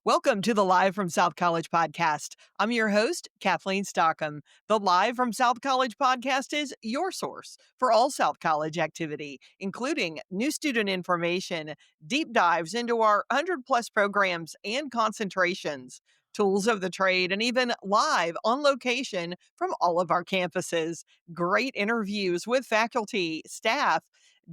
Welcome to the Live from South College podcast. I'm your host, Kathleen Stockham. The Live from South College podcast is your source for all South College activity, including new student information, deep dives into our 100 plus programs and concentrations, tools of the trade, and even live on location from all of our campuses. Great interviews with faculty, staff,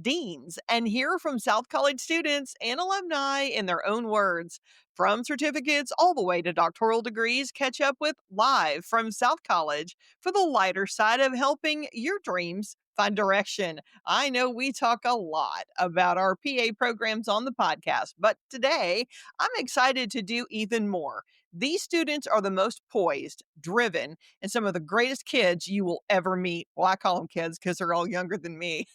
deans, and hear from South College students and alumni in their own words. From certificates all the way to doctoral degrees, catch up with Live from South College for the lighter side of helping your dreams find direction. I know we talk a lot about our PA programs on the podcast, but today I'm excited to do even more. These students are the most poised, driven, and some of the greatest kids you will ever meet. Well, I call them kids because they're all younger than me.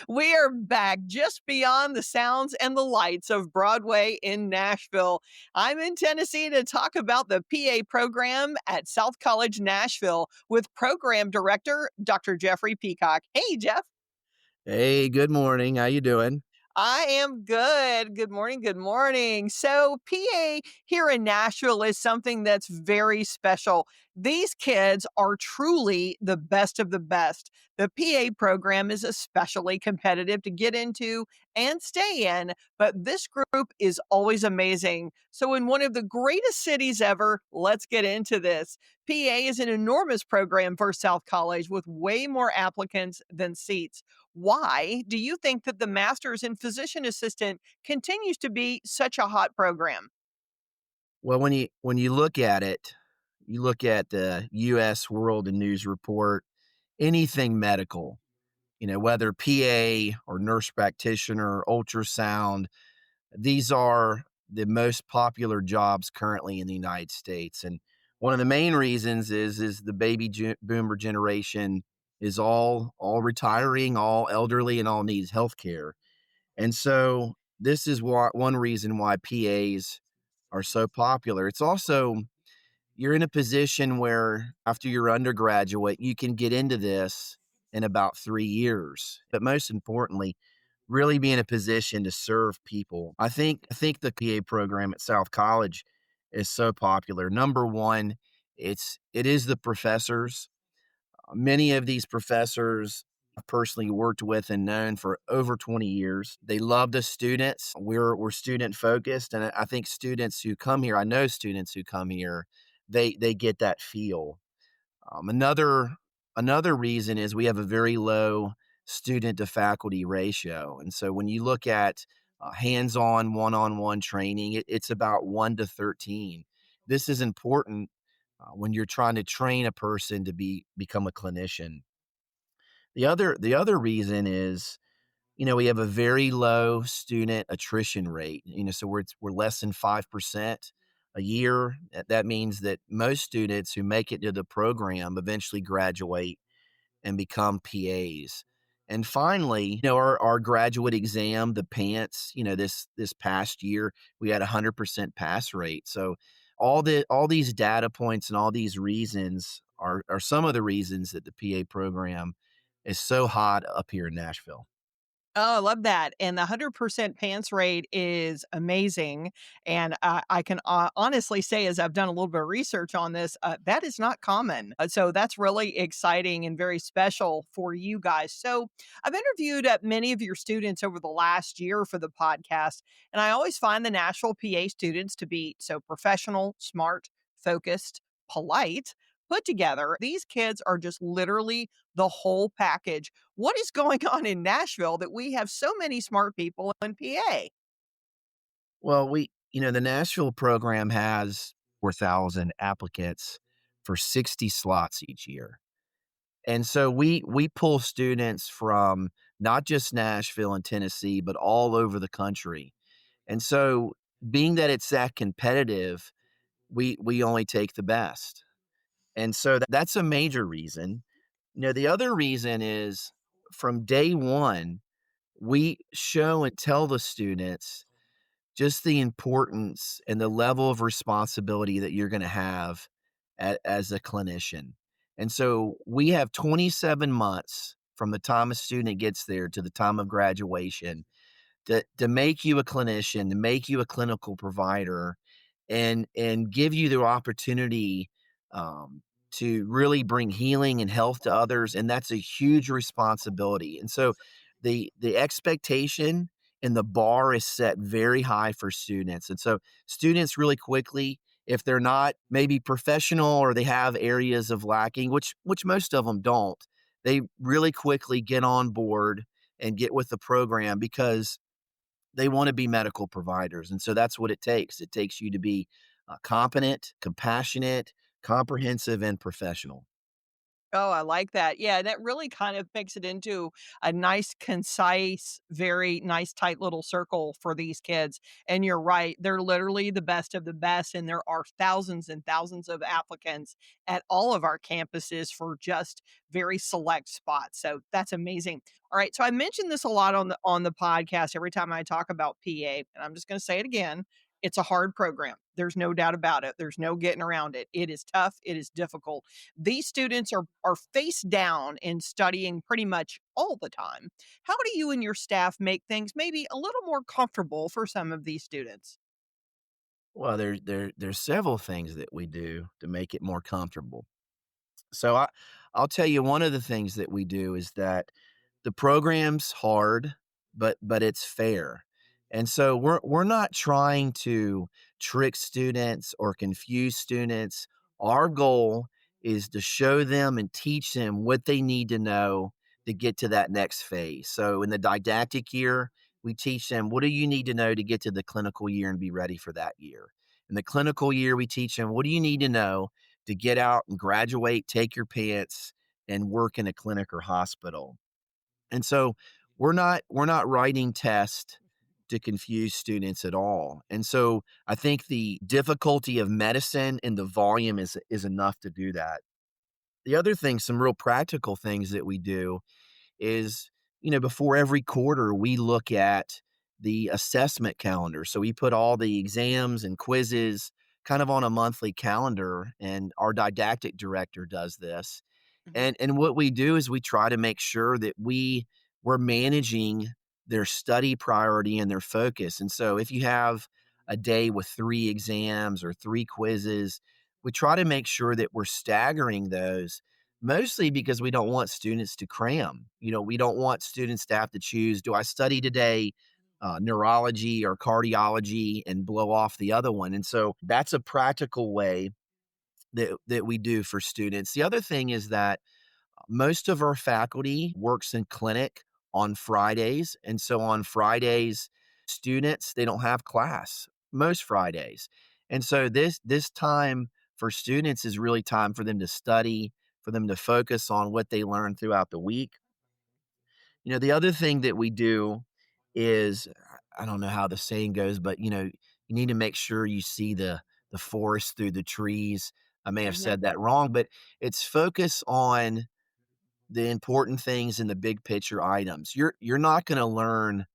We are back just beyond the sounds and the lights of Broadway in Nashville. I'm in Tennessee to talk about the PA program at South College Nashville with Program Director Dr. Jeffrey Peacock. Hey, Jeff. Hey, good morning. How you doing? I am good. Good morning. Good morning. So, PA here in Nashville is something that's very special. These kids are truly the best of the best. The PA program is especially competitive to get into and stay in, but this group is always amazing. So, in one of the greatest cities ever, let's get into this. PA is an enormous program for South College with way more applicants than seats. Why do you think that the master's in physician assistant continues to be such a hot program? Well, when you look at it, you look at the U.S. World and News Report, anything medical, whether PA or nurse practitioner, ultrasound, these are the most popular jobs currently in the United States. And one of the main reasons is the boomer generation is all retiring, all elderly, and all needs health care. And so this is one reason why PAs are so popular. It's also, you're in a position where after you're undergraduate, you can get into this in about 3 years. But most importantly, really be in a position to serve people. I think the PA program at South College is so popular. Number one, it is the professors. Many of these professors I've personally worked with and known for over 20 years. They love the students. We're student focused, and I think students who come here, I know students who come here, they get that feel. Another reason is we have a very low student to faculty ratio, and so when you look at hands-on, one-on-one training, it's about 1 to 13. This is important when you're trying to train a person to become a clinician. The other reason is, we have a very low student attrition rate. So we're less than 5% a year. That means that most students who make it to the program eventually graduate and become PAs. And finally, our graduate exam, the PANCE, this past year, we had 100% pass rate. So all these data points and all these reasons are some of the reasons that the PA program is so hot up here in Nashville. Oh, I love that. And the 100% pants rate is amazing. And I can honestly say, as I've done a little bit of research on this, that is not common. So that's really exciting and very special for you guys. So I've interviewed many of your students over the last year for the podcast. And I always find the Nashville PA students to be so professional, smart, focused, polite, put together. These kids are just literally the whole package. What is going on in Nashville that we have so many smart people in PA? Well, the Nashville program has 4,000 applicants for 60 slots each year. And so we pull students from not just Nashville and Tennessee, but all over the country. And so being that it's that competitive, we only take the best. And so that's a major reason. The other reason is from day one, we show and tell the students just the importance and the level of responsibility that you're going to have as a clinician. And so we have 27 months from the time a student gets there to the time of graduation to make you a clinician, to make you a clinical provider. and give you the opportunity to really bring healing and health to others, and that's a huge responsibility. And so the expectation and the bar is set very high for students. And so students really quickly, if they're not maybe professional or they have areas of lacking, which most of them don't, they really quickly get on board and get with the program because they want to be medical providers. And so that's what it takes. It takes you to be competent, compassionate, comprehensive, and professional. Oh, I like that. Yeah, that really kind of makes it into a nice, concise, very nice, tight little circle for these kids. And you're right, they're literally the best of the best. And there are thousands and thousands of applicants at all of our campuses for just very select spots. So that's amazing. All right. So I mentioned this a lot on the podcast every time I talk about PA, and I'm just going to say it again. It's a hard program. There's no doubt about it. There's no getting around it. It is tough. It is difficult. These students are face down in studying pretty much all the time. How do you and your staff make things maybe a little more comfortable for some of these students? Well, there's several things that we do to make it more comfortable. So I'll tell you one of the things that we do is that the program's hard, but it's fair. And so we're not trying to trick students or confuse students. Our goal is to show them and teach them what they need to know to get to that next phase. So in the didactic year, we teach them what do you need to know to get to the clinical year and be ready for that year. In the clinical year, we teach them what do you need to know to get out and graduate, take your pants, and work in a clinic or hospital. And so we're not writing tests to confuse students at all. And so I think the difficulty of medicine and the volume is enough to do that. The other thing, some real practical things that we do is, before every quarter, we look at the assessment calendar. So we put all the exams and quizzes kind of on a monthly calendar, and our didactic director does this. Mhm. And what we do is we try to make sure that we're managing their study priority and their focus. And so if you have a day with 3 exams or 3 quizzes, we try to make sure that we're staggering those, mostly because we don't want students to cram. We don't want students to have to choose, do I study today neurology or cardiology and blow off the other one? And so that's a practical way that we do for students. The other thing is that most of our faculty works in clinic on Fridays. And so on Fridays, students, they don't have class most Fridays. And so this time for students is really time for them to study, for them to focus on what they learn throughout the week. The other thing that we do is, I don't know how the saying goes, but you need to make sure you see the forest through the trees. I may have Mhm. said that wrong, but it's focus on the important things and the big picture items. You're not going to learn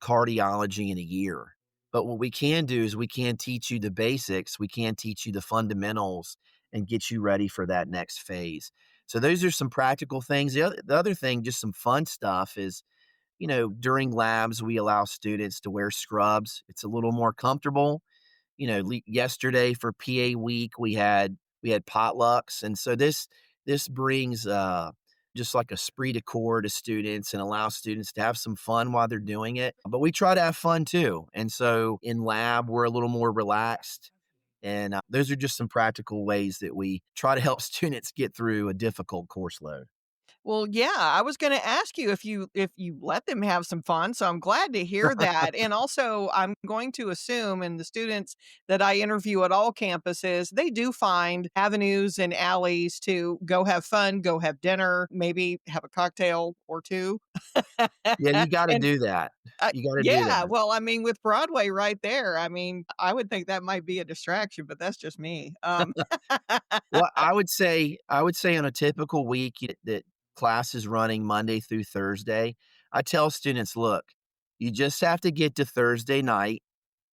cardiology in a year. But what we can do is we can teach you the basics, we can teach you the fundamentals and get you ready for that next phase. So those are some practical things. The other thing, just some fun stuff is, during labs we allow students to wear scrubs. It's a little more comfortable. Yesterday for PA week, we had potlucks, and so this brings just like esprit de corps to students and allows students to have some fun while they're doing it. But we try to have fun too, and so in lab we're a little more relaxed. And those are just some practical ways that we try to help students get through a difficult course load. Well, yeah, I was gonna ask you if you let them have some fun, so I'm glad to hear that, and also, I'm going to assume, and the students that I interview at all campuses, they do find avenues and alleys to go have fun, go have dinner, maybe have a cocktail or 2. Yeah, you got to And, do that. You got to do yeah, that. well, I mean, with Broadway right there, I mean, I would think that might be a distraction, but that's just me, Well, I would say on a typical week that class is running Monday through Thursday, I tell students, "Look, you just have to get to Thursday night,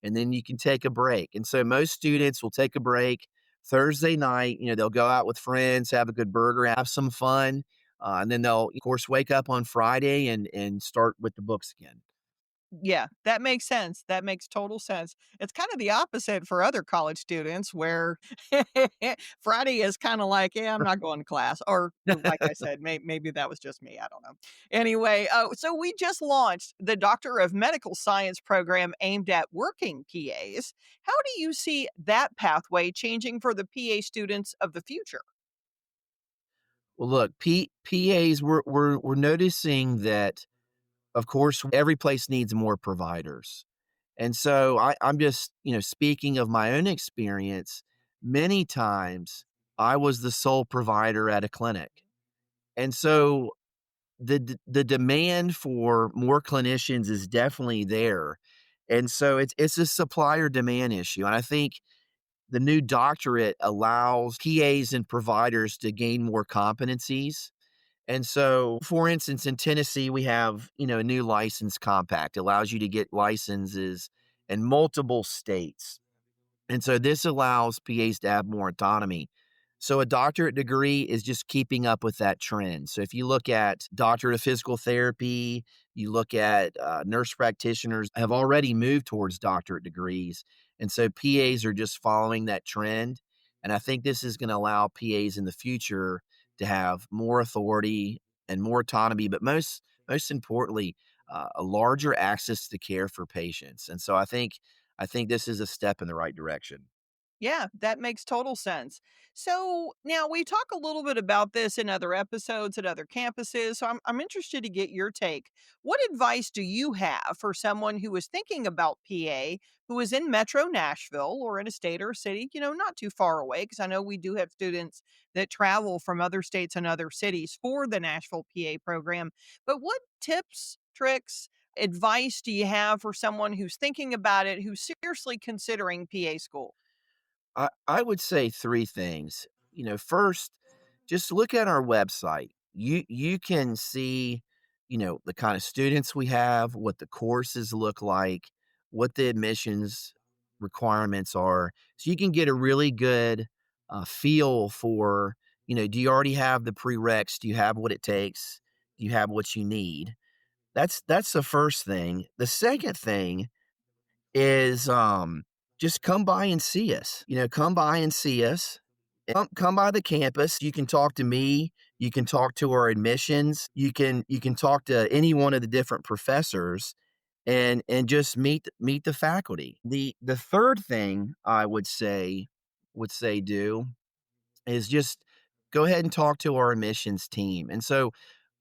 and then you can take a break." And so most students will take a break Thursday night. They'll go out with friends, have a good burger, have some fun, and then they'll, of course, wake up on Friday and start with the books again. Yeah, that makes sense. That makes total sense. It's kind of the opposite for other college students where Friday is kind of like, yeah, I'm not going to class. Or like I said, maybe that was just me. I don't know. Anyway, so we just launched the Doctor of Medical Science program aimed at working PAs. How do you see that pathway changing for the PA students of the future? Well, look, PAs, we're noticing that, of course, every place needs more providers. And so I'm just, speaking of my own experience, many times I was the sole provider at a clinic. And so the demand for more clinicians is definitely there. And so it's a supplier demand issue. And I think the new doctorate allows PAs and providers to gain more competencies. And so, for instance, in Tennessee, we have, a new license compact, allows you to get licenses in multiple states. And so this allows PAs to have more autonomy. So a doctorate degree is just keeping up with that trend. So if you look at doctorate of physical therapy, you look at nurse practitioners have already moved towards doctorate degrees. And so PAs are just following that trend. And I think this is going to allow PAs in the future to have more authority and more autonomy, but most importantly, a larger access to care for patients. And so I think this is a step in the right direction. Yeah, that makes total sense. So now we talk a little bit about this in other episodes at other campuses. So I'm interested to get your take. What advice do you have for someone who is thinking about PA, who is in Metro Nashville or in a state or a city, not too far away? Because I know we do have students that travel from other states and other cities for the Nashville PA program. But what tips, tricks, advice do you have for someone who's thinking about it, who's seriously considering PA school? I would say 3 things. First, just look at our website. You can see, the kind of students we have, what the courses look like, what the admissions requirements are, so you can get a really good, feel for, do you already have the prereqs? Do you have what it takes? Do you have what you need? That's the first thing. The second thing is, just come by and see us. Come by and see us. Come by the campus. You can talk to me. You can talk to our admissions. You can talk to any one of the different professors and just meet the faculty. The third thing I would say do is just go ahead and talk to our admissions team. And so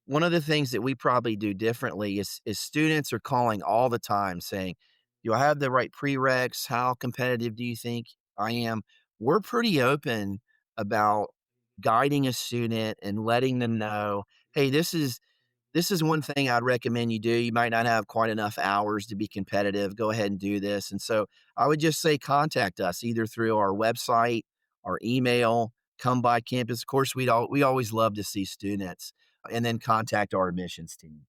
one of the things that we probably do differently is students are calling all the time saying, "Do I have the right prereqs? How competitive do you think I am?" We're pretty open about guiding a student and letting them know, "Hey, this is one thing I'd recommend you do. You might not have quite enough hours to be competitive. Go ahead and do this." And so I would just say contact us either through our website, our email, come by campus. Of course, we always love to see students, and then contact our admissions team.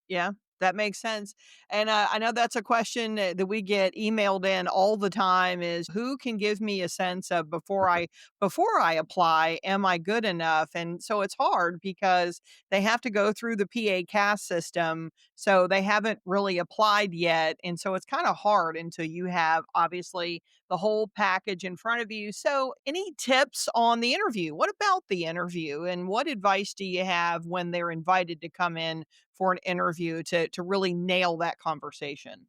Yeah, that makes sense. And I know that's a question that we get emailed in all the time is who can give me a sense of before I apply, am I good enough? And so it's hard because they have to go through the PA CAS system. So they haven't really applied yet. And so it's kind of hard until you have obviously the whole package in front of you. So any tips on the interview? What about the interview? And what advice do you have when they're invited to come in for an interview to really nail that conversation?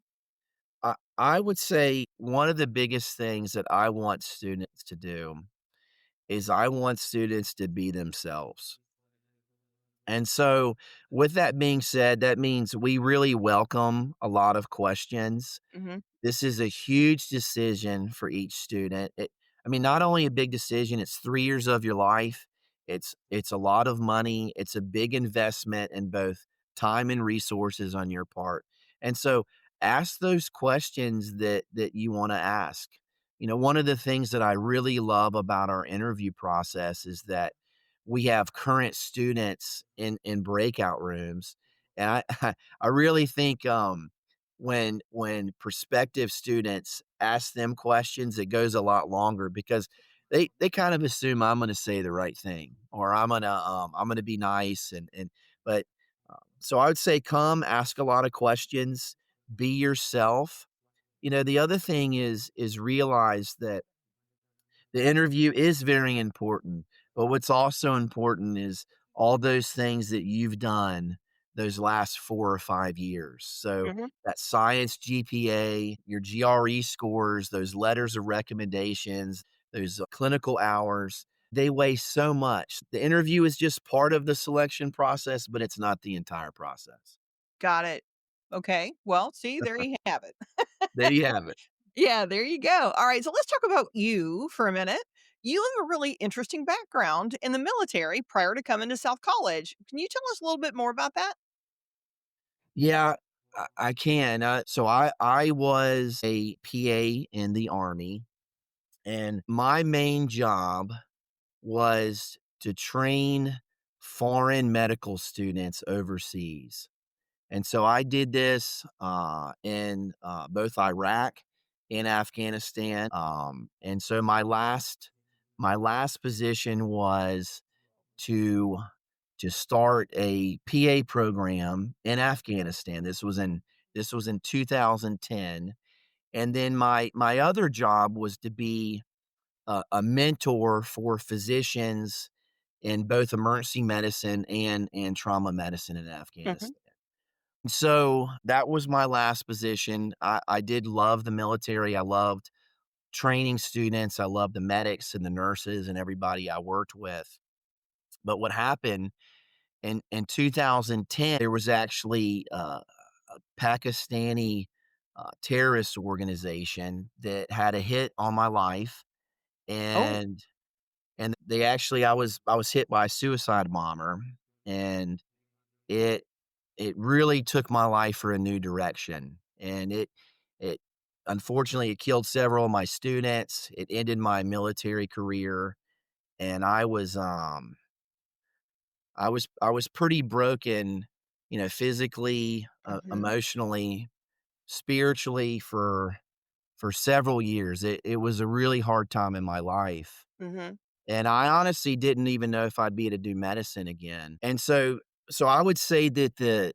I would say one of the biggest things that I want students to do is I want students to be themselves. And so, with that being said, that means we really welcome a lot of questions. Mhm. This is a huge decision for each student. I mean, not only a big decision, it's 3 years of your life. It's a lot of money. It's a big investment in both time and resources on your part. And so ask those questions that you wanna ask. One of the things that I really love about our interview process is that we have current students in breakout rooms, and I really think, when prospective students ask them questions, it goes a lot longer because they kind of assume I'm gonna say the right thing or I'm gonna be nice, and but, so I would say come, ask a lot of questions, be yourself. The other thing is realize that the interview is very important, but what's also important is all those things that you've done those last 4 or 5 years. So Mhm. that science GPA, your GRE scores, those letters of recommendations, those clinical hours, they weigh so much. The interview is just part of the selection process, but it's not the entire process. Got it. Okay. Well, see, there you have it. There you have it. Yeah, there you go. All right, so let's talk about you for a minute. You have a really interesting background in the military prior to coming to South College. Can you tell us a little bit more about that? Yeah, I can. So I was a PA in the Army, and my main job was to train foreign medical students overseas. And so I did this in both Iraq and Afghanistan. And so my last position was to start a PA program in Afghanistan. This was in 2010, and then my other job was to be a mentor for physicians in both emergency medicine and trauma medicine in Mhm. Afghanistan. So that was my last position. I did love the military. I loved training students. I loved the medics and the nurses and everybody I worked with. But what happened in 2010, there was actually a Pakistani terrorist organization that had a hit on my life, Oh, and they actually I was hit by a suicide bomber, and it it really took my life for a new direction, and it unfortunately it killed several of my students. It ended my military career, and I was pretty broken, physically, mhm, emotionally, spiritually for several years. It was a really hard time in my life, mhm. and I honestly didn't even know if I'd be able to do medicine again. And so I would say that to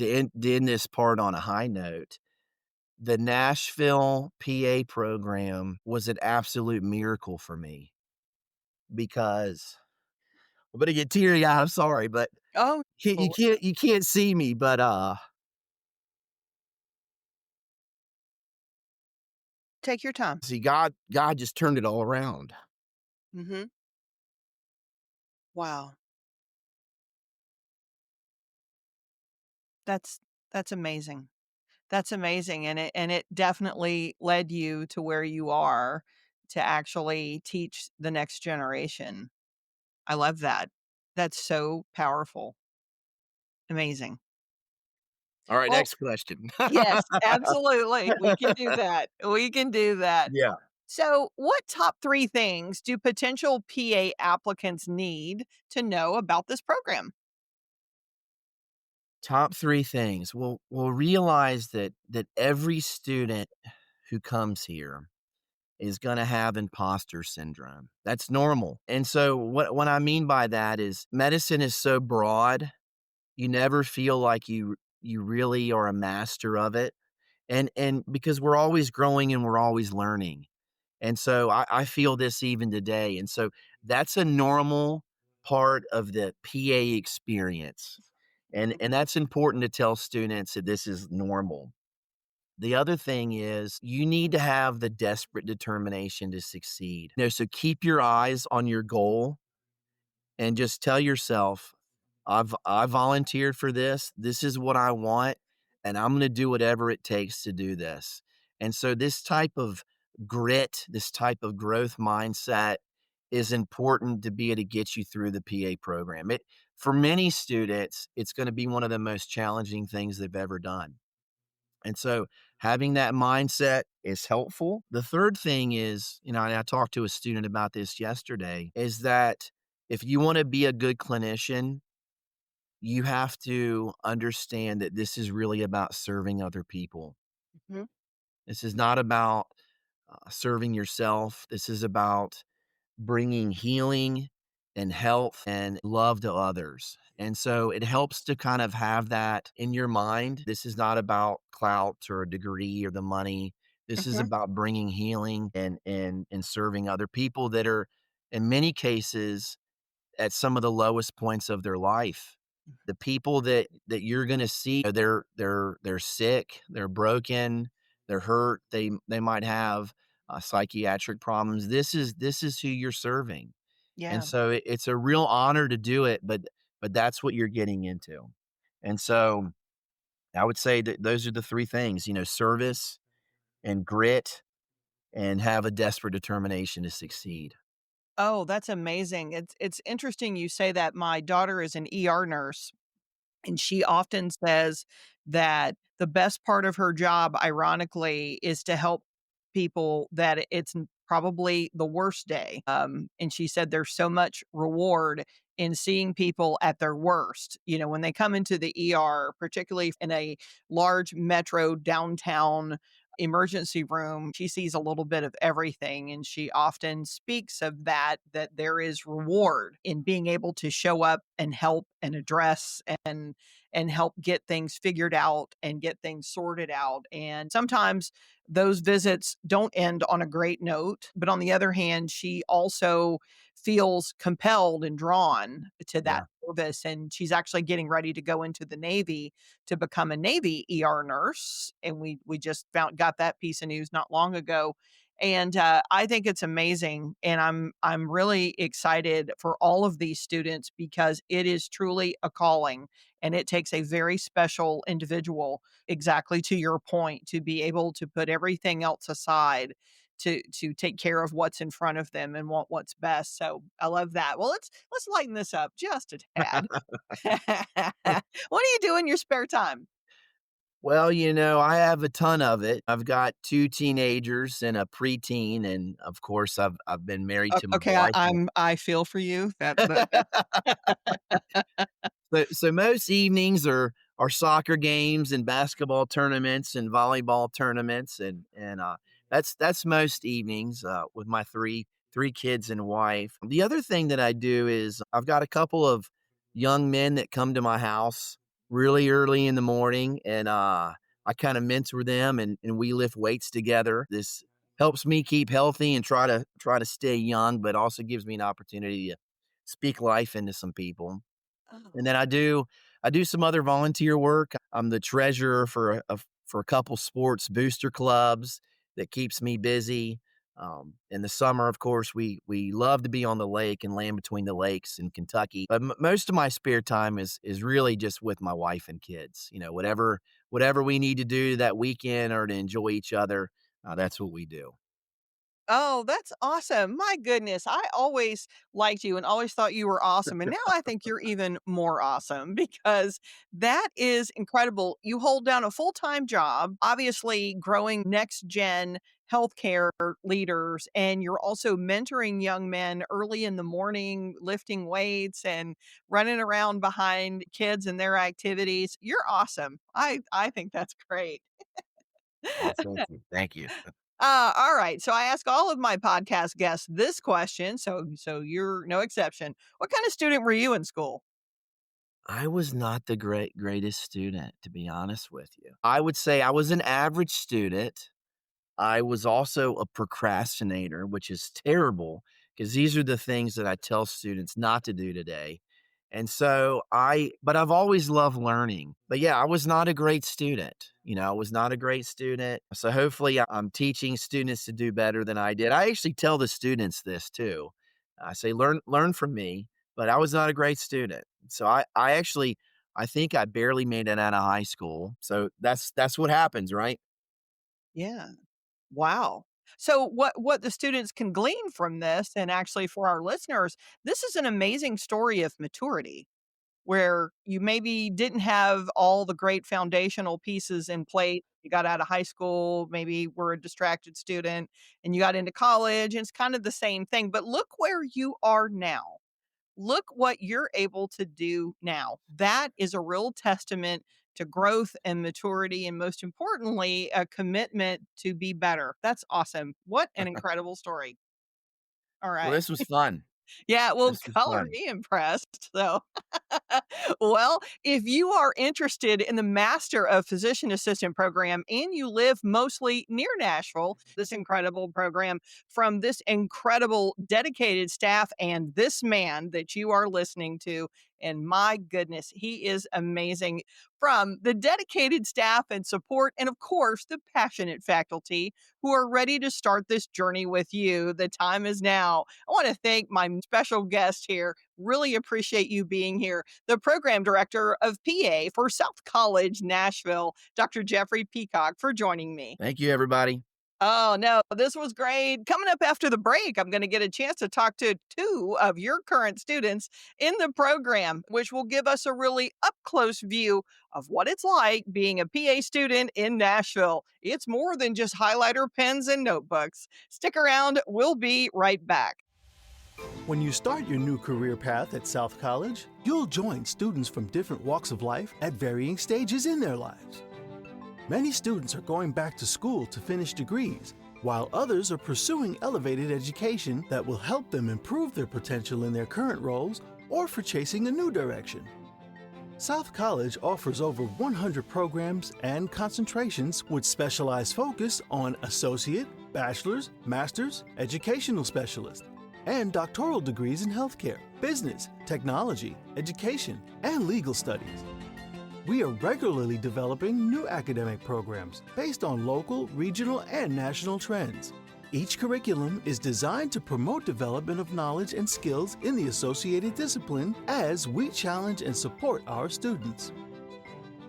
end this part on a high note, the Nashville PA program was an absolute miracle for me because I'm gonna get teary-eyed, I'm sorry, but Oh, you Lord, can't see me, but, take your time. see, God just turned it all around. Mhm. Wow. That's that's amazing. That's amazing, and it definitely led you to where you are to actually teach the next generation. I love that. That's so powerful. Amazing. Alright, Well, next question. yes, absolutely. We can do that. We can do that. Yeah. So, what top 3 things do potential PA applicants need to know about this program? Top 3 things. Well, realize that every student who comes here is gonna have imposter syndrome. That's normal. And so what I mean by that is medicine is so broad, you never feel like you really are a master of it. And because we're always growing and we're always learning. And so I feel this even today. And so that's a normal part of the PA experience. And that's important to tell students that this is normal. The other thing is you need to have the desperate determination to succeed. So keep your eyes on your goal and just tell yourself, I volunteered for this. This is what I want, and I'm going to do whatever it takes to do this. And so this type of grit, this type of growth mindset is important to be able to get you through the PA program. It For many students, it's going to be one of the most challenging things they've ever done. And so having that mindset is helpful. The third thing is, and I talked to a student about this yesterday, is that if you want to be a good clinician, you have to understand that this is really about serving other people. Mhm. This is not about serving yourself. This is about bringing healing and health and love to others. And so it helps to kind of have that in your mind. This is not about clout or a degree or the money. This is Mhm. about bringing healing and serving other people that are, in many cases, at some of the lowest points of their life. The people that you're gonna see, they're sick, they're broken, they're hurt, they might have, psychiatric problems. This is who you're serving, and Yeah. so it's a real honor to do it, but that's what you're getting into. And so, I would say that those are the 3 things, service and grit and have a desperate determination to succeed. Oh, that's amazing. It's interesting you say that. My daughter is an ER nurse. And she often says that the best part of her job, ironically, is to help people that probably the worst day. And she said there's so much reward in seeing people at their worst. When they come into the ER, particularly in a large metro downtown emergency room, she sees a little bit of everything. And she often speaks of that there is reward in being able to show up and help and address and help get things figured out and get things sorted out. And sometimes those visits don't end on a great note. But on the other hand, she also feels compelled and drawn to that Yeah. service. And she's actually getting ready to go into the Navy to become a Navy ER nurse. And we just got that piece of news not long ago. And I think it's amazing, and I'm really excited for all of these students because it is truly a calling, and it takes a very special individual, exactly to your point, to be able to put everything else aside to take care of what's in front of them and want what's best. So I love that. Well, let's lighten this up just a tad. What do you do in your spare time? Well, I have a ton of it. I've got 2 teenagers and a preteen, and, of course, I've been married to my Okay, wife now. I feel for you. That So most evenings are soccer games and basketball tournaments and volleyball tournaments, and that's most evenings, with my three kids and wife. The other thing that I do is I've got a couple of young men that come to my house really early in the morning, and, I kinda mentor them, and we lift weights together. This helps me keep healthy and try to stay young, but also gives me an opportunity to speak life into some people. And then I do some other volunteer work. I'm the treasurer for a couple sports booster clubs that keeps me busy. In the summer, of course, we love to be on the lake and land between the lakes in Kentucky. But most of my spare time is really just with my wife and kids. Whatever we need to do that weekend or to enjoy each other, that's what we do. Oh, that's awesome. My goodness. I always liked you and always thought you were awesome. And now I think you're even more awesome because that is incredible. You hold down a full time job, obviously growing next gen healthcare leaders, and you're also mentoring young men early in the morning, lifting weights and running around behind kids and their activities. You're awesome. I think that's great. Well, thank you. Thank you. All right. So I ask all of my podcast guests this question. So you're no exception. What kind of student were you in school? I was not the greatest student, to be honest with you. I would say I was an average student. I was also a procrastinator, which is terrible because these are the things that I tell students not to do today. And so but I've always loved learning. But yeah, I was not a great student. I was not a great student. So hopefully I'm teaching students to do better than I did. I actually tell the students this too. I say, learn from me, but I was not a great student. So I think I barely made it out of high school. So that's what happens, right? Yeah. Wow. So what the students can glean from this, and actually for our listeners, this is an amazing story of maturity where you maybe didn't have all the great foundational pieces in place. You got out of high school, maybe were a distracted student, and you got into college, and it's kind of the same thing. But look where you are now. Look what you're able to do now. That is a real testament to growth and maturity, and most importantly, a commitment to be better. That's awesome. What an incredible story. All Well, right. this was fun. Yeah, well, This is color fun. me impressed. So, well, if you are interested in the Master of Physician Assistant program and you live mostly near Nashville, this incredible program from this incredible dedicated staff and this man that you are listening to, and my goodness, he is amazing. From the dedicated staff and support, and of course, the passionate faculty who are ready to start this journey with you. The time is now. I want to thank my special guest here. Really appreciate you being here. The program director of PA for South College Nashville, Dr. Jeffrey Peacock, for joining me. Thank you, everybody. Oh, no, this was great. Coming up after the break, I'm going to get a chance to talk to two of your current students in the program, which will give us a really up close view of what it's like being a PA student in Nashville. It's more than just highlighter pens and notebooks. Stick around. We'll be right back. When you start your new career path at South College, you'll join students from different walks of life at varying stages in their lives. Many students are going back to school to finish degrees, while others are pursuing elevated education that will help them improve their potential in their current roles or for chasing a new direction. South College offers over 100 programs and concentrations with specialized focus on associate, bachelor's, master's, educational specialist, and doctoral degrees in healthcare, business, technology, education, and legal studies. We are regularly developing new academic programs based on local, regional, and national trends. Each curriculum is designed to promote development of knowledge and skills in the associated discipline as we challenge and support our students.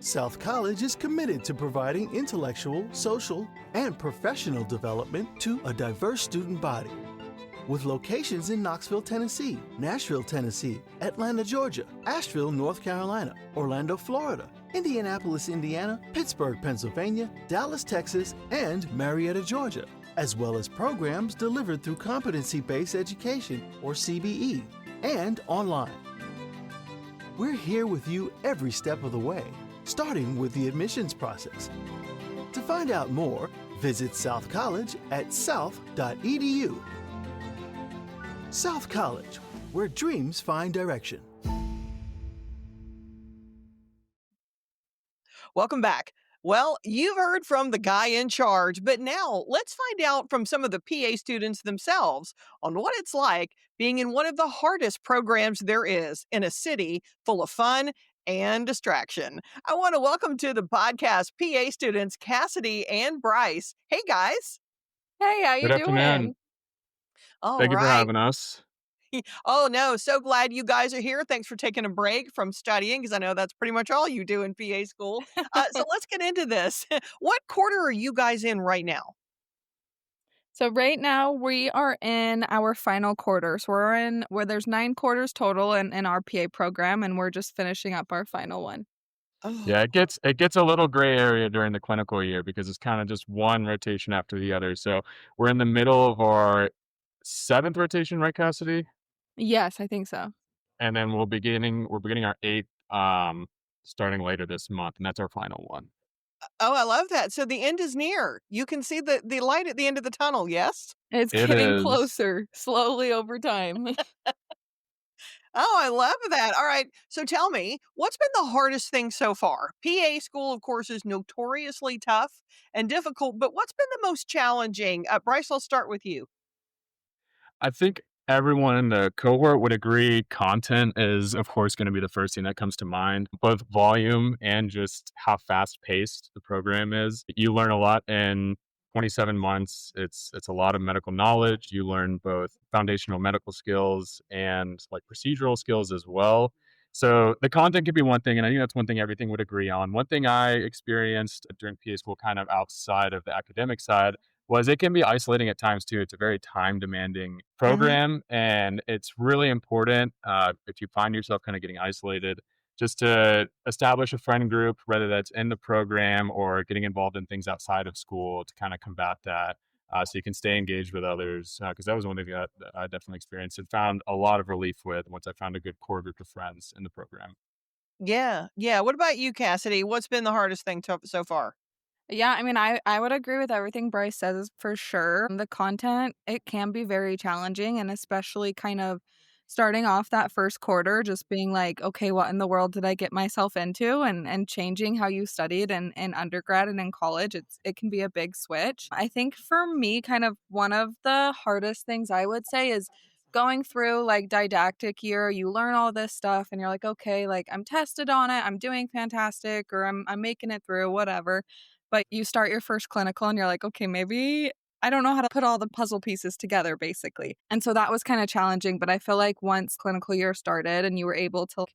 South College is committed to providing intellectual, social, and professional development to a diverse student body. With locations in Knoxville, Tennessee, Nashville, Tennessee, Atlanta, Georgia, Asheville, North Carolina, Orlando, Florida, Indianapolis, Indiana, Pittsburgh, Pennsylvania, Dallas, Texas, and Marietta, Georgia, as well as programs delivered through competency-based education, or CBE, and online. We're here with you every step of the way, starting with the admissions process. To find out more, visit South College at south.edu. South College, where dreams find direction. Welcome back. Well, you've heard from the guy in charge, but now let's find out from some of the PA students themselves on what it's like being in one of the hardest programs there is in a city full of fun and distraction. I want to welcome to the podcast PA students Cassidy and Bryce. Hey guys. Hey, how you Good afternoon. doing? All Thank you for right. having us. Oh, no. So glad you guys are here. Thanks for taking a break from studying because I know that's pretty much all you do in PA school. So let's get into this. What quarter are you guys in right now? So right now we are in our final quarter. So we're in where there's 9 quarters total in our PA program, and we're just finishing up our final one. Yeah, Oh, it gets a little gray area during the clinical year because it's kind of just one rotation after the other. So we're in the middle of our 7th rotation, right, Cassidy? Yes, I think so. And then we're beginning our 8th starting later this month, and that's our final one. I love that. So the end is near. You can see the light at the end of the tunnel, yes? It's It getting is. closer slowly over time. Oh, I love that. All right. So tell me, what's been the hardest thing so far? PA school, of course, is notoriously tough and difficult, but what's been the most challenging? Bryce, I'll start with you. I think everyone in the cohort would agree content is, of course, going to be the first thing that comes to mind, both volume and just how fast paced the program is. You learn a lot in 27 months. It's a lot of medical knowledge. You learn both foundational medical skills and like procedural skills as well. So the content could be one thing, and I think that's one thing everything would agree on. One thing I experienced during PA school, kind of outside of the academic side, was it can be isolating at times too. It's a very time demanding Hmm. program, and it's really important if you find yourself kind of getting isolated, just to establish a friend group, whether that's in the program or getting involved in things outside of school to kind of combat that. So you can stay engaged with others, because that was one thing that I definitely experienced and found a lot of relief with once I found a good core group of friends in the program. Yeah. Yeah. What about you, Cassidy? What's been the hardest thing so far? Yeah, I mean, I would agree with everything Bryce says for sure. The content, it can be very challenging, and especially kind of starting off that first quarter, just being like, okay, what in the world did I get myself into? And changing how you studied in undergrad and in college, it can be a big switch. I think for me, kind of one of the hardest things I would say is going through like didactic year, you learn all this stuff and you're like, okay, like I'm tested on it, I'm doing fantastic, or I'm making it through, whatever. But you start your first clinical and you're like, okay, maybe I don't know how to put all the puzzle pieces together, basically. And so that was kind of challenging. But I feel like once clinical year started and you were able to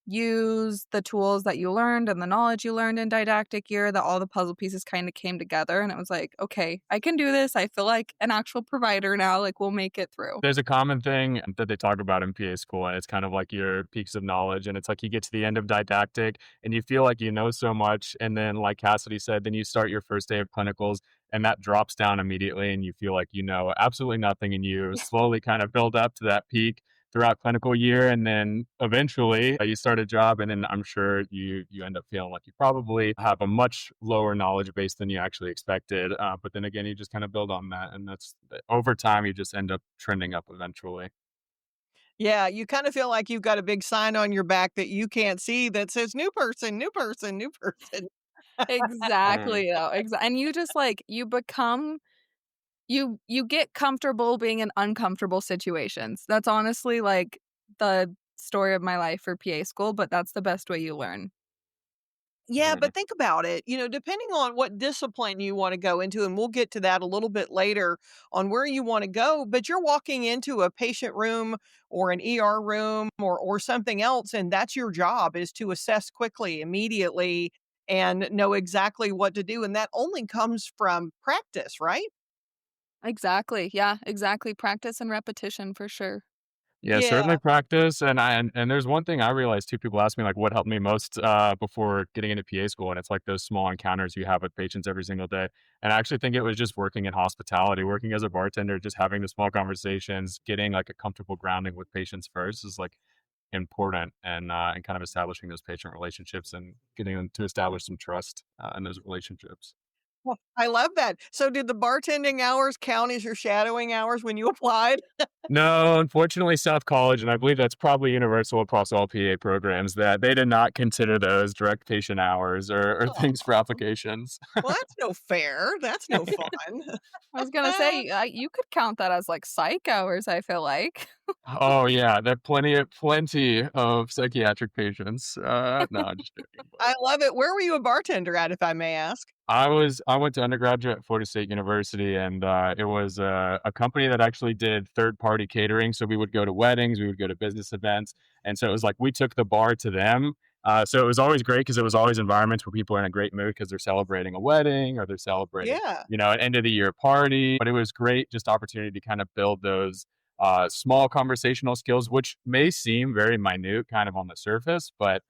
use the tools that you learned and the knowledge you learned in didactic year, that all the puzzle pieces kind of came together. And it was like, okay, I can do this. I feel like an actual provider now. Like, we'll make it through. There's a common thing that they talk about in PA school, and it's kind of like your peaks of knowledge. And it's like you get to the end of didactic and you feel like you know so much. And then, like Cassidy said, then you start your first day of clinicals and that drops down immediately. And you feel like you know absolutely nothing. And you slowly kind of build up to that peak throughout clinical year, and then eventually you start a job, and then I'm sure you end up feeling like you probably have a much lower knowledge base than you actually expected. But then again, you just kind of build on that, and that's over time you just end up trending up eventually. Yeah, you kind of feel like you've got a big sign on your back that you can't see that says new person, new person, new person. Right. Exactly. And you just like, you become you get comfortable being in uncomfortable situations. That's honestly like the story of my life for PA school, but that's the best way you learn. Yeah, Mhm. but think about it, depending on what discipline you wanna go into, and we'll get to that a little bit later on where you wanna go, but you're walking into a patient room or an ER room or something else, and that's your job is to assess quickly, immediately, and know exactly what to do, and that only comes from practice, right? Exactly. Yeah, exactly. Practice and repetition for sure. Yeah, Yeah. certainly practice, and there's one thing I realized too. People ask me like, what helped me most before getting into PA school, and it's like those small encounters you have with patients every single day. And I actually think it was just working in hospitality, working as a bartender, just having the small conversations, getting like a comfortable grounding with patients first is like important, and kind of establishing those patient relationships and getting them to establish some trust in those relationships. Well, I love that. So did the bartending hours count as your shadowing hours when you applied? No, unfortunately, South College, and I believe that's probably universal across all PA programs, that they did not consider those direct patient hours or things for applications. Well, that's no fair. That's no fun. I was gonna say, you could count that as like psych hours, I feel like. Oh yeah, there are plenty of psychiatric patients. No, I'm just joking. But I love it. Where were you a bartender at, if I may ask? I went to undergraduate at Florida State University, and it was a company that actually did third party catering. So we would go to weddings, we would go to business events, and so it was like we took the bar to them. So it was always great because it was always environments where people are in a great mood because they're celebrating a wedding or they're celebrating, Yeah. an end of the year party. But it was great, just opportunity to kind of build those small conversational skills, which may seem very minute, kind of on the surface, but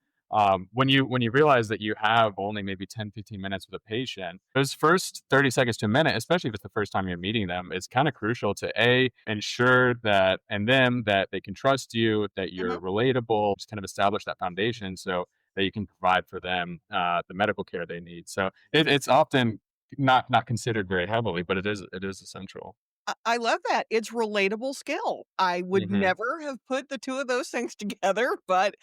when you realize that you have only maybe 10-15 minutes with a patient, those first 30 seconds to a minute, especially if it's the first time you're meeting them, is kind of crucial to ensure that and them that they can trust you, that Mhm. you're relatable, just kind of establish that foundation so that you can provide for them the medical care they need. So it's often not considered very heavily, but it is essential. I love that. It's relatable skill. I would Hmm. never have put the 2 of those things together, but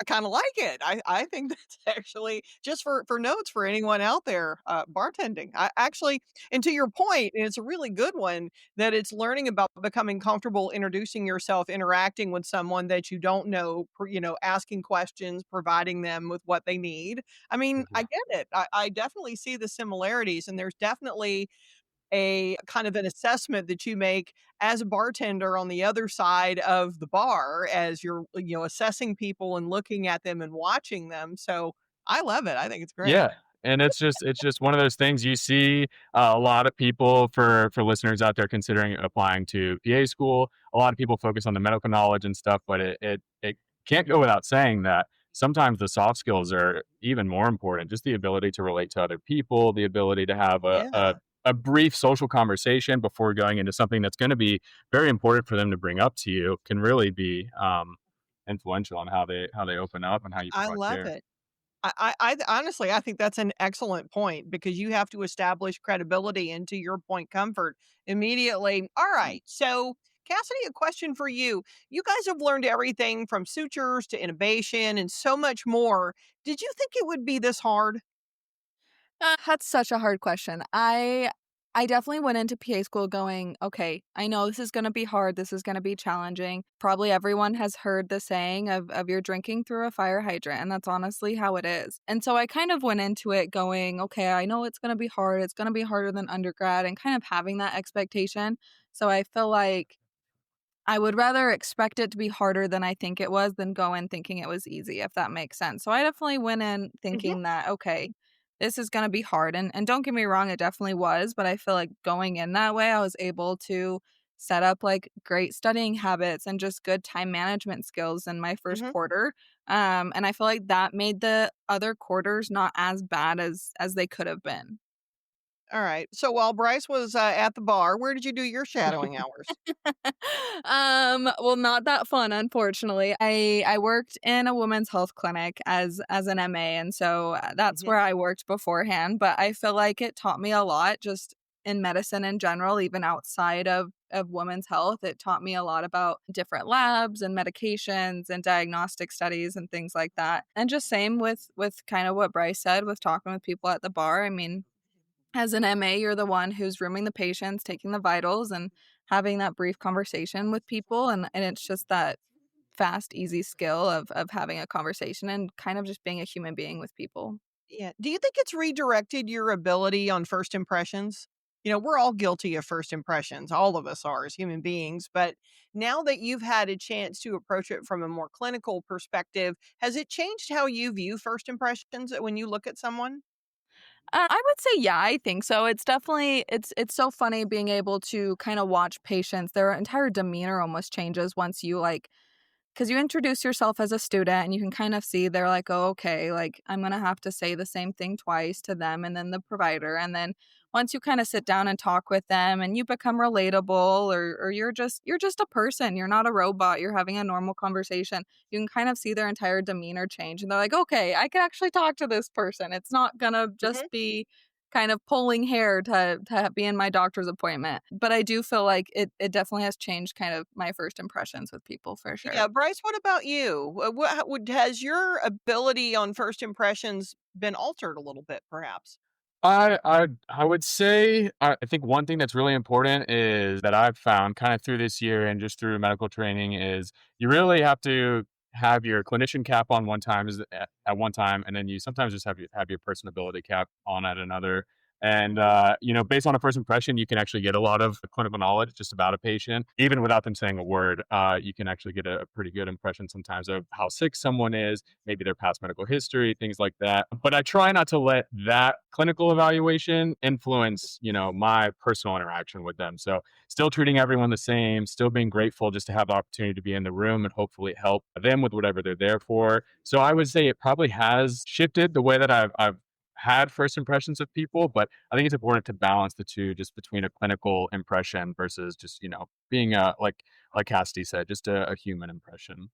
I kinda like it. I think that's actually just for notes for anyone out there, bartending. I actually and to your point, and it's a really good one, that it's learning about becoming comfortable introducing yourself, interacting with someone that you don't know, asking questions, providing them with what they need. I mean, I get it. I definitely see the similarities, and there's definitely a kind of an assessment that you make as a bartender on the other side of the bar as you're, assessing people and looking at them and watching them. So I love it. I think it's great. Yeah, and it's just one of those things you see a lot of people for listeners out there considering applying to PA school. A lot of people focus on the medical knowledge and stuff, but it can't go without saying that sometimes the soft skills are even more important. Just the ability to relate to other people, the ability to have Yeah. a brief social conversation before going into something that's going to be very important for them to bring up to you can really be influential on how they open up and how you I provide love care. it. Honestly, I think that's an excellent point because you have to establish credibility and to your point, comfort immediately. All right. So Cassidy, a question for you. You guys have learned everything from sutures to innovation and so much more. Did you think it would be this hard? That's such a hard question. I definitely went into PA school going, okay, I know this is going to be hard. This is going to be challenging. Probably everyone has heard the saying of you're drinking through a fire hydrant, and that's honestly how it is. And so I kind of went into it going, okay, I know it's going to be hard. It's going to be harder than undergrad, and kind of having that expectation. So I feel like I would rather expect it to be harder than I think it was than go in thinking it was easy, if that makes sense. So I definitely went in Hmm. thinking that, okay, this is gonna be hard. And don't get me wrong, it definitely was, but I feel like going in that way, I was able to set up like great studying habits and just good time management skills in my first Hmm. quarter. And I feel like that made the other quarters not as bad as they could have been. All right. So while Bryce was at the bar, where did you do your shadowing hours? Well, not that fun, unfortunately. I worked in a women's health clinic as an MA, and so that's Hmm. where I worked beforehand. But I feel like it taught me a lot, just in medicine in general, even outside of women's health. It taught me a lot about different labs and medications and diagnostic studies and things like that. And just same with kind of what Bryce said with talking with people at the bar. I mean, as an MA, you're the one who's rooming the patients, taking the vitals, and having that brief conversation with people, and it's just that fast, easy skill of having a conversation and kind of just being a human being with people. Yeah. Do you think it's redirected your ability on first impressions? We're all guilty of first impressions. All of us are as human beings. But now that you've had a chance to approach it from a more clinical perspective, has it changed how you view first impressions when you look at someone? I would say, yeah, I think so. It's definitely it's so funny being able to kind of watch patients. Their entire demeanor almost changes once you like 'cause you introduce yourself as a student and you can kind of see they're like, "Oh, okay, like, I'm gonna have to say the same thing twice to them and then the provider," and then once you kinda sit down and talk with them and you become relatable or you're just a person, you're not a robot, you're having a normal conversation, you can kind of see their entire demeanor change, and they're like, "Okay, I can actually talk to this person. It's not gonna Mhm. just be kind of pulling hair to be in my doctor's appointment." But I do feel like it definitely has changed kind of my first impressions with people for sure. Yeah, Bryce, what about you? Has your ability on first impressions been altered a little bit, perhaps? I would say I think one thing that's really important is that I've found kind of through this year and just through medical training is you really have to have your clinician cap on one time at one time, and then you sometimes just have your personability cap on at another. And based on a first impression, you can actually get a lot of clinical knowledge just about a patient, even without them saying a word. You can actually get a pretty good impression sometimes of how sick someone is, maybe their past medical history, things like that. But I try not to let that clinical evaluation influence, my personal interaction with them. So still treating everyone the same, still being grateful just to have the opportunity to be in the room and hopefully help them with whatever they're there for. So I would say it probably has shifted the way that I've had first impressions of people, but I think it's important to balance the two just between a clinical impression versus just, being like Cassidy said, just a human impression.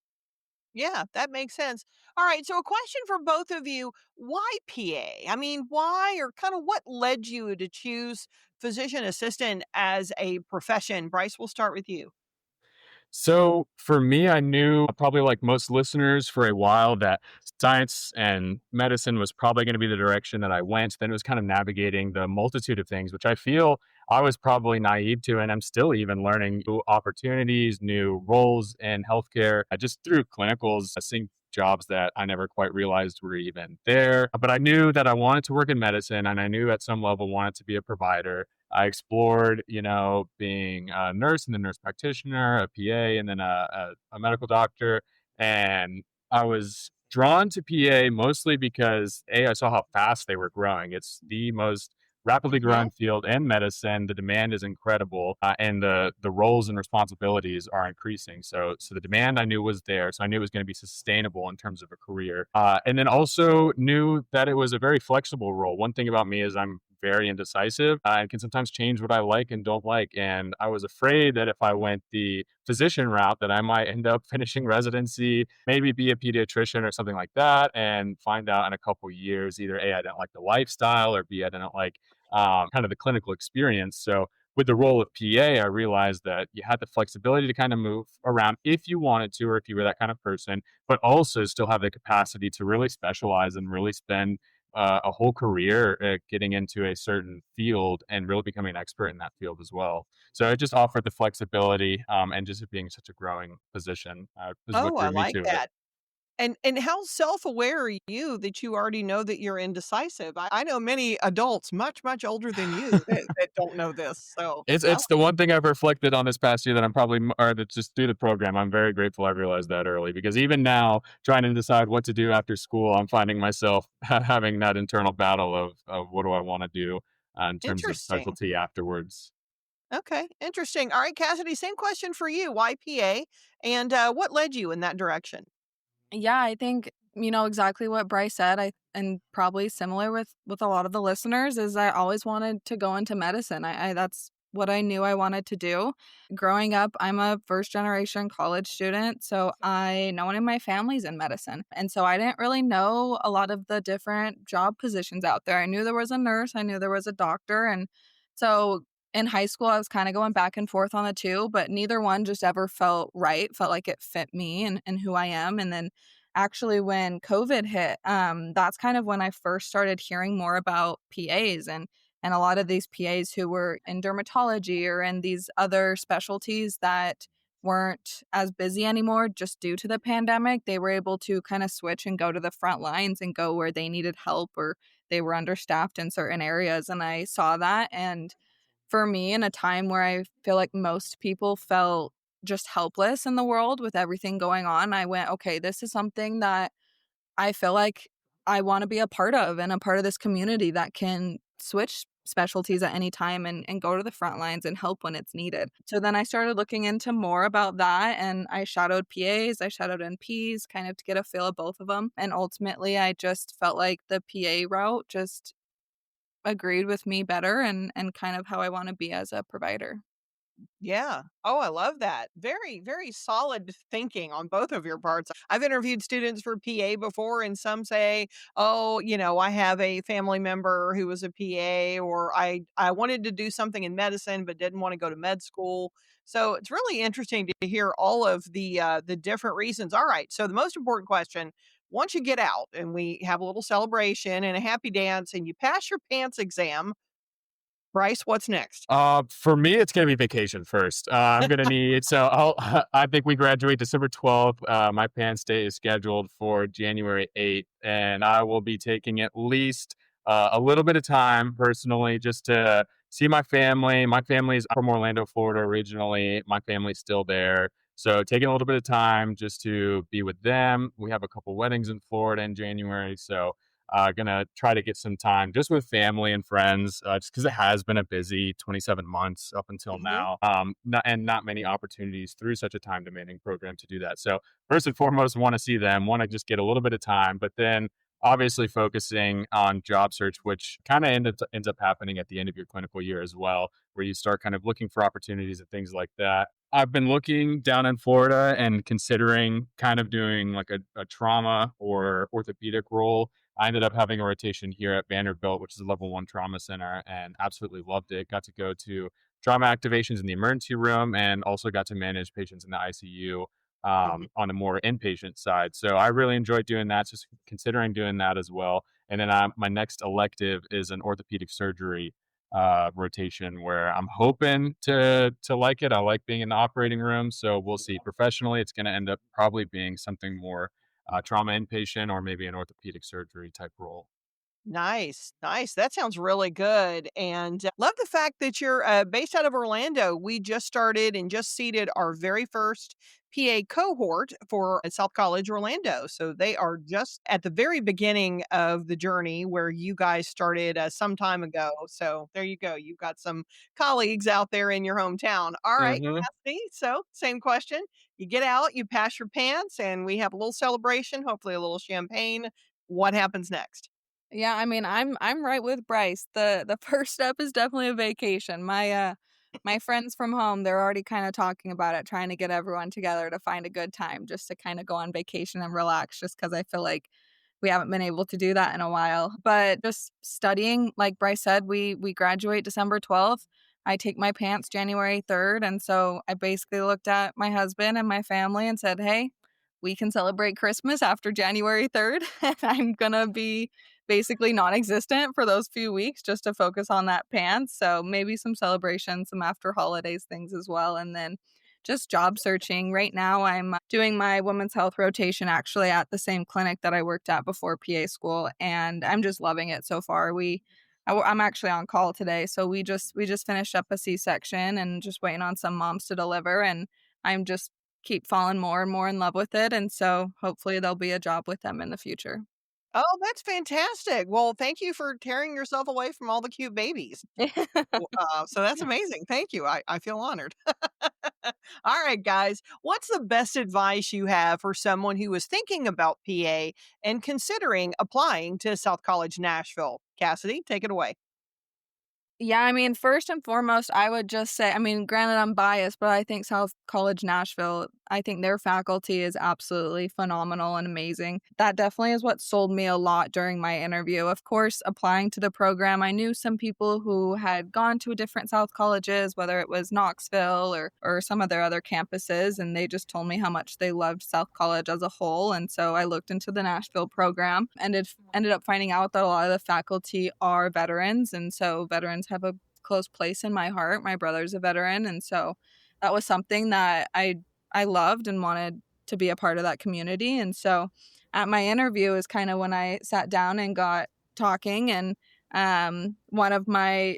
Yeah, that makes sense. All right. So, a question for both of you. Why PA? I mean, why or kind of what led you to choose physician assistant as a profession? Bryce, we'll start with you. So for me, I knew probably like most listeners for a while that science and medicine was probably going to be the direction that I went. Then it was kind of navigating the multitude of things, which I feel I was probably naive to, and I'm still even learning new opportunities, new roles in healthcare, just through clinicals, seeing jobs that I never quite realized were even there. But I knew that I wanted to work in medicine, and I knew at some level wanted to be a provider. I explored, being a nurse and then nurse practitioner, a PA, and then a medical doctor. And I was drawn to PA mostly because I saw how fast they were growing. It's the most rapidly Hmm. growing field in medicine. The demand is incredible, and the roles and responsibilities are increasing. So the demand I knew was there. So I knew it was going to be sustainable in terms of a career, and then also knew that it was a very flexible role. One thing about me is I'm very indecisive and can sometimes change what I like and don't like. And I was afraid that if I went the physician route, that I might end up finishing residency, maybe be a pediatrician or something like that, and find out in a couple years either A, I didn't like the lifestyle, or B, I didn't like kind of the clinical experience. So with the role of PA, I realized that you had the flexibility to kind of move around if you wanted to, or if you were that kind of person, but also still have the capacity to really specialize and really spend a whole career getting into a certain field and really becoming an expert in that field as well. So it just offered the flexibility, and just it being such a growing position is what Oh, I drew me like to it. that. And how self-aware are you that you already know that you're indecisive? I know many adults much older than you that don't know this, so I It's the one thing I've reflected on this past year that I'm probably or that just through the program, I'm very grateful I realized that early because even now, trying to decide what to do after school, I'm finding myself having that internal battle of what do I want to do in terms of interesting. specialty afterwards. Okay, interesting. All right, Cassidy, same question for you. Why PA? And what led you in that direction? Yeah, I think, exactly what Bryce said. And probably similar with a lot of the listeners is I always wanted to go into medicine. I that's what I knew I wanted to do. Growing up, I'm a first generation college student, so no one in my family's in medicine. And so I didn't really know a lot of the different job positions out there. I knew there was a nurse, I knew there was a doctor, and so in high school I was kind of going back and forth on the two, but neither one just ever felt right, felt like it fit me and who I am. And then actually when COVID hit, that's kind of when I first started hearing more about PAs and a lot of these PAs who were in dermatology or in these other specialties that weren't as busy anymore just due to the pandemic. They were able to kind of switch and go to the front lines and go where they needed help or they were understaffed in certain areas. And I saw that. And for me, in a time where I feel like most people felt just helpless in the world with everything going on, I went, okay, this is something that I feel like I want to be a part of and a part of this community that can switch specialties at any time and go to the front lines and help when it's needed. So then I started looking into more about that and I shadowed PAs, I shadowed NPs kind of to get a feel of both of them. And ultimately, I just felt like the PA route just agreed with me better and kind of how I want to be as a provider. Yeah. Oh, I love that. Very solid thinking on both of your parts. I've interviewed students for PA before, and some say, "Oh, I have a family member who was a PA, or I wanted to do something in medicine but didn't want to go to med school." So it's really interesting to hear all of the different reasons. All right. So the most important question: once you get out and we have a little celebration and a happy dance, and you pass your pants exam, Bryce, what's next? For me, it's gonna be vacation first. I'm gonna need so I think we graduate December 12th. My pants day is scheduled for January 8th, and I will be taking at least a little bit of time personally just to see my family. My family's from Orlando, Florida originally. My family's still there. So taking a little bit of time just to be with them. We have a couple weddings in Florida in January, so gonna try to get some time just with family and friends, just because it has been a busy 27 months up until Mhm. now, not many opportunities through such a time demanding program to do that. So first and foremost, want to see them, want to just get a little bit of time, but then obviously focusing on job search, which kind of ends up happening at the end of your clinical year as well, where you start kind of looking for opportunities and things like that. I've been looking down in Florida and considering kind of doing like a trauma or orthopedic role. I ended up having a rotation here at Vanderbilt, which is a level one trauma center, and absolutely loved it. Got to go to trauma activations in the emergency room and also got to manage patients in the ICU Mhm. on a more inpatient side. So I really enjoyed doing that, just considering doing that as well. And then my next elective is an orthopedic surgery rotation where I'm hoping to like it. I like being in the operating room, so we'll see. Professionally, it's going to end up probably being something more trauma inpatient or maybe an orthopedic surgery type role. Nice, nice. That sounds really good, and love the fact that you're based out of Orlando. We just started and just seated our very first PA cohort for South College Orlando. So they are just at the very beginning of the journey where you guys started some time ago. So there you go. You've got some colleagues out there in your hometown. All right, Hmm. Cassidy. So same question. You get out, you pass your pants, and we have a little celebration. Hopefully, a little champagne. What happens next? Yeah, I mean, I'm right with Bryce. The first step is definitely a vacation. My friends from home, they're already kind of talking about it, trying to get everyone together to find a good time just to kind of go on vacation and relax just cuz I feel like we haven't been able to do that in a while. But just studying, like Bryce said, we graduate December 12th. I take my pants January 3rd. And so I basically looked at my husband and my family and said, hey, we can celebrate Christmas after January 3rd. And I'm going to be basically non-existent for those few weeks just to focus on that pants. So maybe some celebrations, some after holidays things as well. And then just job searching. Right now, I'm doing my women's health rotation actually at the same clinic that I worked at before PA school. And I'm just loving it so far. I'm actually on call today. So we just finished up a C-section and just waiting on some moms to deliver. And I'm just keep falling more and more in love with it. And so hopefully there'll be a job with them in the future. Oh, that's fantastic. Well, thank you for tearing yourself away from all the cute babies. So that's amazing. Thank you. I feel honored. All right, guys. What's the best advice you have for someone who is thinking about PA and considering applying to South College Nashville? Cassidy, take it away. Yeah, I mean, first and foremost, I would just say, I mean, granted, I'm biased, but I think South College Nashville, I think their faculty is absolutely phenomenal and amazing. That definitely is what sold me a lot during my interview. Of course, applying to the program, I knew some people who had gone to different South colleges, whether it was Knoxville or some of their other campuses, and they just told me how much they loved South College as a whole. And so I looked into the Nashville program and it ended up finding out that a lot of the faculty are veterans. And so veterans have a close place in my heart. My brother's a veteran, and so that was something that I loved and wanted to be a part of that community. And so at my interview is kind of when I sat down and got talking, and one of my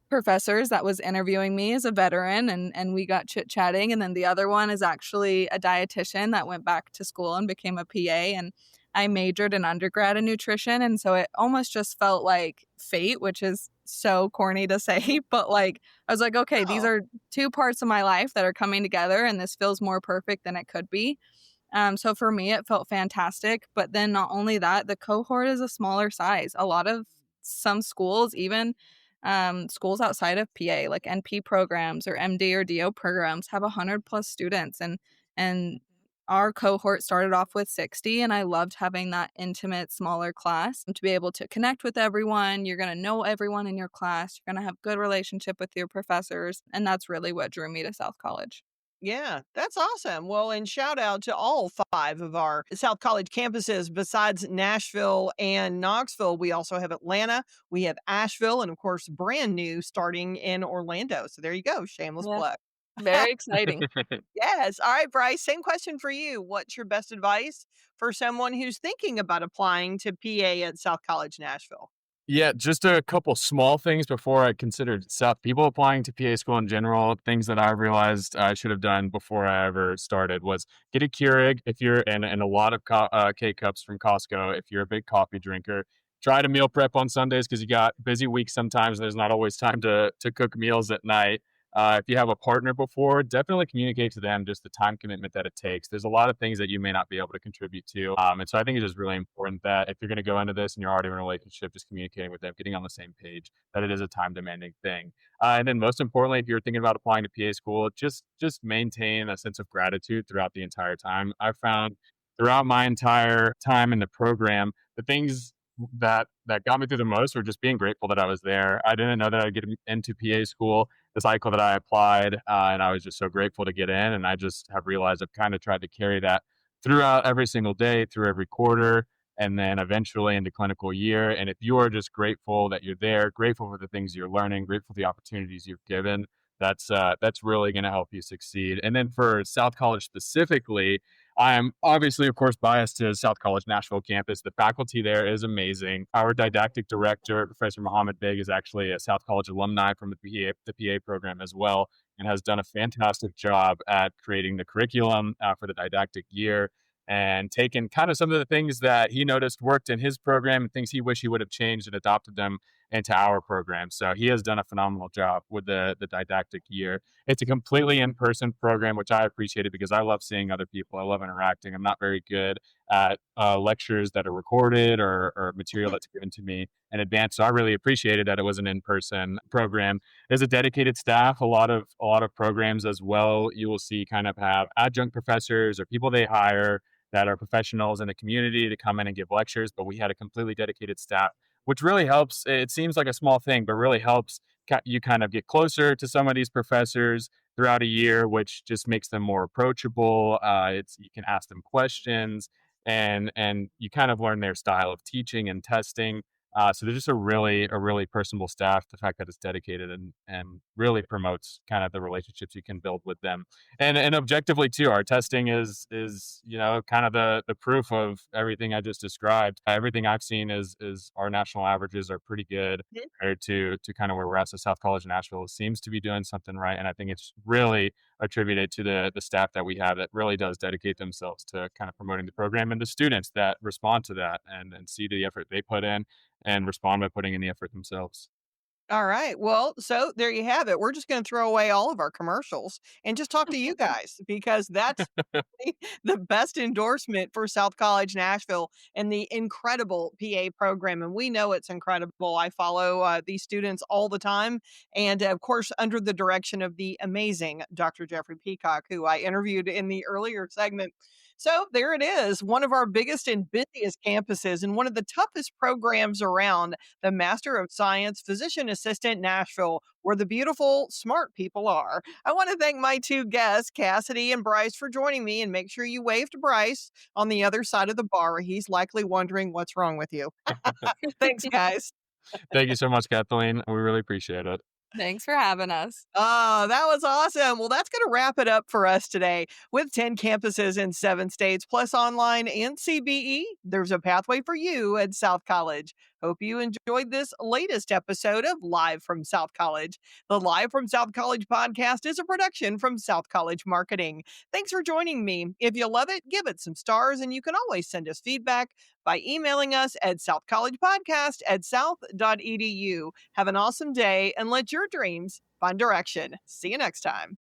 professors that was interviewing me is a veteran, and we got chit-chatting, and then the other one is actually a dietitian that went back to school and became a PA, and I majored in undergrad in nutrition, and so it almost just felt like fate, which is so corny to say, but like I was like, okay, these Oh, are two parts of my life that are coming together, and this feels more perfect than it could be. So for me, it felt fantastic. But then not only that, the cohort is a smaller size. A lot of some schools, even schools outside of PA, like NP programs or MD or DO programs, have 100+ students, and our cohort started off with 60, and I loved having that intimate, smaller class to be able to connect with everyone. You're going to know everyone in your class. You're going to have good relationship with your professors, and that's really what drew me to South College. yeah, that's awesome. Well, and shout out to all 5 of our South College campuses besides Nashville and Knoxville. We also have Atlanta, we have Asheville, and of course, brand new starting in Orlando. So there you go, shameless Yeah, plug. very exciting. Yes. All right, Bryce, same question for you. What's your best advice for someone who's thinking about applying to PA at South College Nashville? Yeah, just a couple small things before I considered South. People applying to PA school in general, things that I realized I should have done before I ever started was get a Keurig if you're and a lot of K-cups from Costco if you're a big coffee drinker. Try to meal prep on Sundays because you got busy weeks sometimes. There's not always time to cook meals at night. If you have a partner before, definitely communicate to them just the time commitment that it takes. There's a lot of things that you may not be able to contribute to. And so I think it's just really important that if you're going to go into this and you're already in a relationship, just communicating with them, getting on the same page, that it is a time demanding thing. And then most importantly, if you're thinking about applying to PA school, just maintain a sense of gratitude throughout the entire time. I found throughout my entire time in the program, the things that got me through the most were just being grateful that I was there. I didn't know that I'd get into PA school the cycle that I applied, and I was just so grateful to get in. And I just have realized I've kind of tried to carry that throughout every single day, through every quarter, and then eventually into clinical year. And if you are just grateful that you're there, grateful for the things you're learning, grateful for the opportunities you've given, that's really going to help you succeed. And then for South College specifically, I am obviously, of course, biased to South College Nashville campus. The faculty there is amazing. Our didactic director, Professor Mohammed Beg, is actually a South College alumni from the PA program as well, and has done a fantastic job at creating the curriculum for the didactic year and taken kind of some of the things that he noticed worked in his program and things he wished he would have changed and adopted them into our program. So he has done a phenomenal job with the didactic year. It's a completely in-person program, which I appreciated because I love seeing other people. I love interacting. I'm not very good at lectures that are recorded or material that's given to me in advance. So I really appreciated that it was an in-person program. There's a dedicated staff. A lot of programs as well. You will see kind of have adjunct professors or people they hire that are professionals in the community to come in and give lectures. But we had a completely dedicated staff, which really helps. It seems like a small thing, but really helps you kind of get closer to some of these professors throughout a year, which just makes them more approachable. You can ask them questions, and you kind of learn their style of teaching and testing. So they're just a really personable staff. The fact that it's dedicated and really promotes kind of the relationships you can build with them. And objectively too, our testing is kind of the proof of everything I just described. Everything I've seen is our national averages are pretty good compared to kind of where we're at. So South College Nashville seems to be doing something right, and I think it's really attributed to the staff that we have that really does dedicate themselves to kind of promoting the program, and the students that respond to that and see the effort they put in and respond by putting in the effort themselves. All right. Well, so there you have it. We're just going to throw away all of our commercials and just talk to you guys because that's the best endorsement for South College Nashville and the incredible PA program. And we know it's incredible. I follow these students all the time. And of course, under the direction of the amazing Dr. Jeffrey Peacock, who I interviewed in the earlier segment. So there it is, one of our biggest and busiest campuses and one of the toughest programs around, the Master of Science Physician Assistant Nashville, where the beautiful, smart people are. I want to thank my two guests, Cassidy and Bryce, for joining me, and make sure you wave to Bryce on the other side of the bar. He's likely wondering what's wrong with you. Thanks, guys. Thank you so much, Kathleen. We really appreciate it. Thanks for having us. Oh, that was awesome. Well, that's going to wrap it up for us today. With 10 campuses in 7 states, plus online and CBE, there's a pathway for you at South College. Hope you enjoyed this latest episode of Live from South College. The Live from South College podcast is a production from South College Marketing. Thanks for joining me. If you love it, give it some stars, and you can always send us feedback by emailing us at southcollegepodcast@south.edu. Have an awesome day and let your dreams find direction. See you next time.